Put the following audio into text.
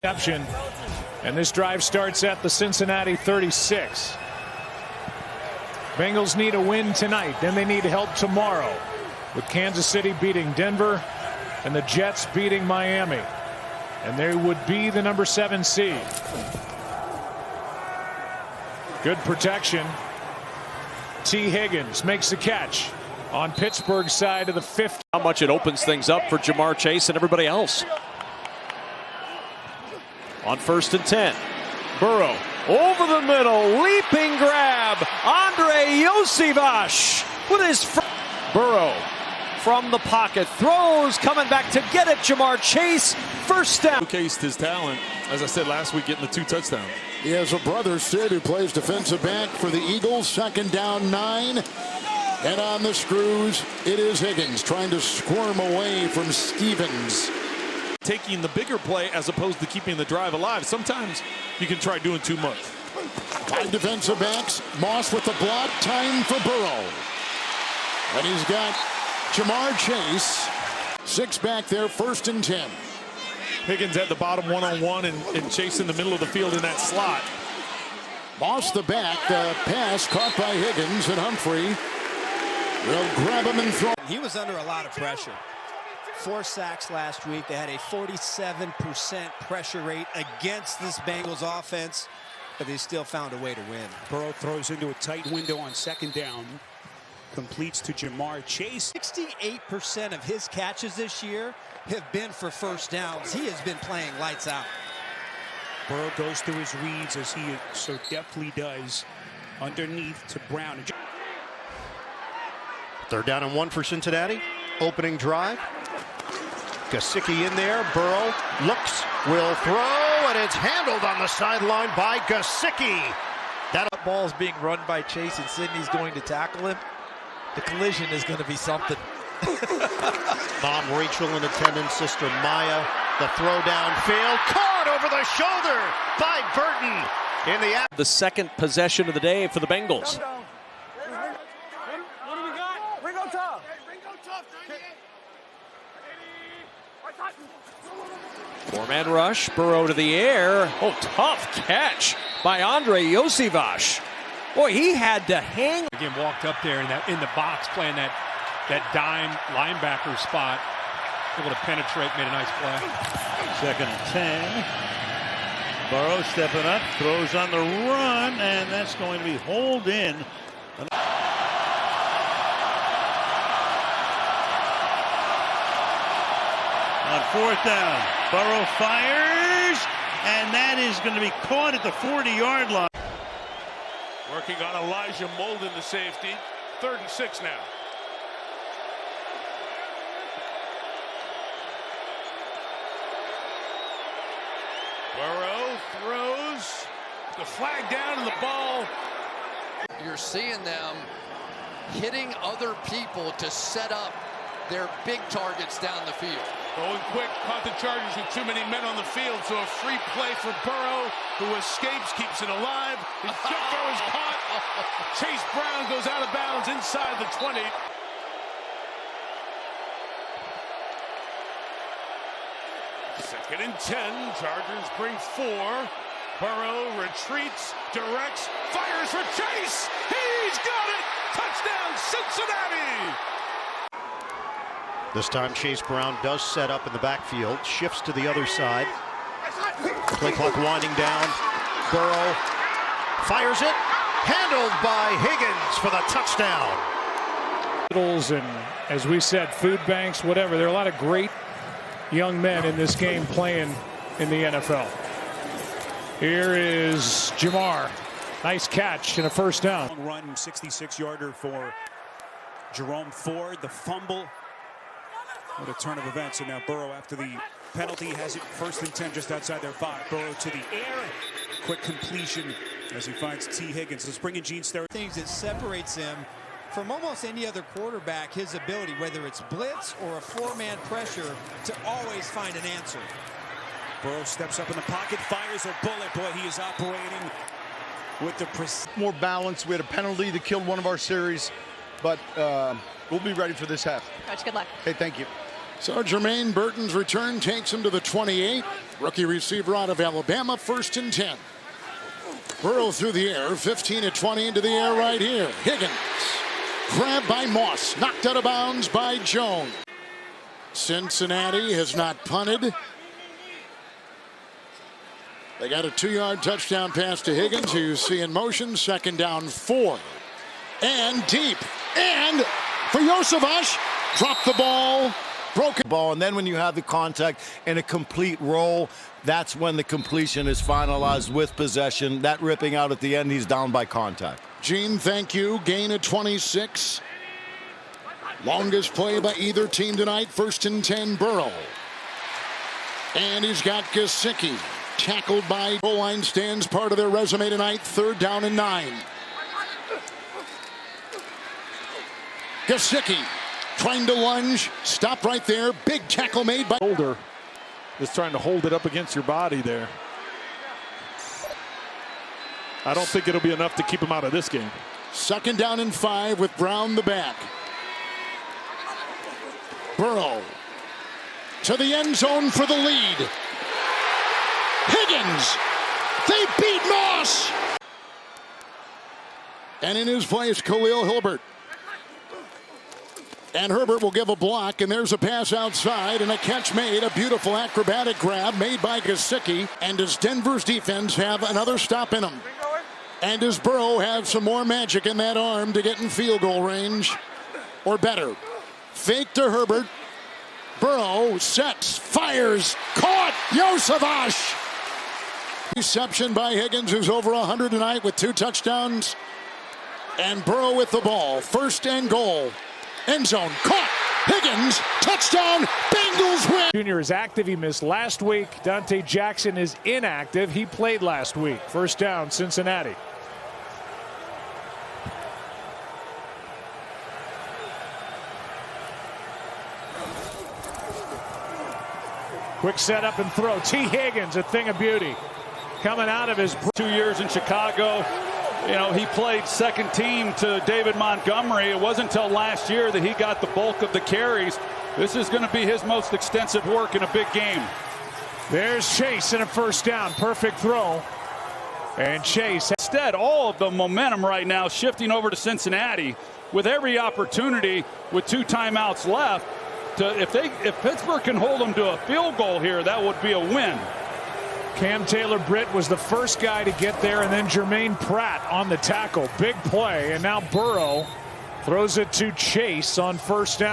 And this drive starts at the Cincinnati 36. Bengals need a win tonight, then they need help tomorrow, with Kansas City beating Denver and the Jets beating Miami, and they would be the number 7 seed. Good protection. T. Higgins makes the catch on Pittsburgh's side of the 50. How much it opens things up for Jamar Chase and everybody else. On 1st and 10, Burrow over the middle, leaping grab, Andre Iosivas with his Burrow from the pocket, throws, coming back to get it, Jamar Chase, first down. Showcased his talent, as I said last week, getting the 2 touchdowns. He has a brother, Sid, who plays defensive back for the Eagles. 2nd down 9. And on the screws, it is Higgins trying to squirm away from Stevens. Taking the bigger play as opposed to keeping the drive alive. Sometimes you can try doing too much. 5 defensive backs. Moss with the block. Time for Burrow. And he's got Jamar Chase. 6 back there, 1st and 10. Higgins at the bottom one-on-one and Chase in the middle of the field in that slot. Moss the back. The pass caught by Higgins, and Humphrey will grab him and throw. He was under a lot of pressure. 4 sacks last week. They had a 47% pressure rate against this Bengals offense, but they still found a way to win. Burrow throws into a tight window on 2nd down. Completes to Jamar Chase. 68% of his catches this year have been for first downs. He has been playing lights out. Burrow goes through his reads, as he so deftly does, underneath to Brown. 3rd down and 1 for Cincinnati. Opening drive. Gesicki in there. Burrow looks, will throw, and it's handled on the sideline by Gesicki. That ball's being run by Chase, and Sidney's going to tackle him. The collision is going to be something. Mom Rachel in attendance, sister Maya. The throw downfield, caught over the shoulder by Burton in the 2nd possession of the day for the Bengals. What do we got? Ringo tough. Ringo tough. 4-man rush, Burrow to the air. Oh, tough catch by Andre Iosivas. Boy, he had to hang. Again, walked up there in the box, playing that dime linebacker spot, able to penetrate, made a nice play. 2nd and 10. Burrow stepping up, throws on the run, and that's going to be hauled in. On 4th down, Burrow fires, and that is going to be caught at the 40-yard line. Working on Elijah Molden, the safety. 3rd and 6 now. Burrow throws. The flag down and the ball. You're seeing them hitting other people to set up their big targets down the field. Going quick, caught the Chargers with too many men on the field, so a free play for Burrow, who escapes, keeps it alive. His jump throw is caught. Chase Brown goes out of bounds inside the 20. Second and 10, Chargers bring 4. Burrow retreats, directs, fires for Chase. He's got it! Touchdown, Cincinnati! This time Chase Brown does set up in the backfield, shifts to the other side. Play clock winding down. Burrow fires it, handled by Higgins for the touchdown. And as we said, food banks, whatever. There are a lot of great young men in this game playing in the NFL. Here is Jamar. Nice catch and a 1st down. Long run, 66-yarder for Jerome Ford. The fumble. What a turn of events. And now Burrow, after the penalty, has it 1st and 10 just outside their 5. Burrow to the air. Quick completion as he finds T. Higgins. Let's bring in Gene Sterry. Things that separates him from almost any other quarterback, his ability, whether it's blitz or a 4-man pressure, to always find an answer. Burrow steps up in the pocket, fires a bullet. Boy, he is operating with the more balance. We had a penalty that killed one of our series, but we'll be ready for this half. Coach, good luck. Hey, thank you. So Jermaine Burton's return takes him to the 28. Rookie receiver out of Alabama, 1st and 10. Burrow through the air, 15 to 20 into the air right here. Higgins, grabbed by Moss, knocked out of bounds by Jones. Cincinnati has not punted. They got a 2-yard touchdown pass to Higgins, who you see in motion. 2nd down 4. And deep. And for Josevash, dropped the ball. Broken ball, and then when you have the contact and a complete roll, that's when the completion is finalized with possession. That ripping out at the end, he's down by contact. Gene, thank you. Gain of 26. Longest play by either team tonight. 1st and 10, Burrow. And he's got Gesicki. Tackled by goal line, stands part of their resume tonight. 3rd down and 9. Gesicki trying to lunge. Stop right there. Big tackle made by shoulder. Is trying to hold it up against your body there. I don't think it'll be enough to keep him out of this game. 2nd down and 5 with Brown the back. Burrow to the end zone for the lead. Higgins, they beat Moss. And in his place, Khalil Herbert. And Herbert will give a block, and there's a pass outside, and a catch made, a beautiful acrobatic grab made by Gesicki. And does Denver's defense have another stop in them? And does Burrow have some more magic in that arm to get in field goal range or better? Fake to Herbert. Burrow sets, fires, caught, Josevash. Reception by Higgins, who's over 100 tonight with 2 touchdowns. And Burrow with the ball, 1st and goal. End zone, caught, Higgins, touchdown, Bengals win. Junior is active. He missed last week. Dante Jackson is inactive. He played last week. 1st down, Cincinnati. Quick setup and throw. T. Higgins, a thing of beauty. Coming out of his 2 years in Chicago. You know, he played second team to David Montgomery. It wasn't until last year that he got the bulk of the carries. This is going to be his most extensive work in a big game. There's Chase in a 1st down. Perfect throw. And Chase. Instead, all of the momentum right now shifting over to Cincinnati with every opportunity with 2 timeouts left. If Pittsburgh can hold them to a field goal here, that would be a win. Cam Taylor-Britt was the first guy to get there, and then Jermaine Pratt on the tackle. Big play, and now Burrow throws it to Chase on 1st down.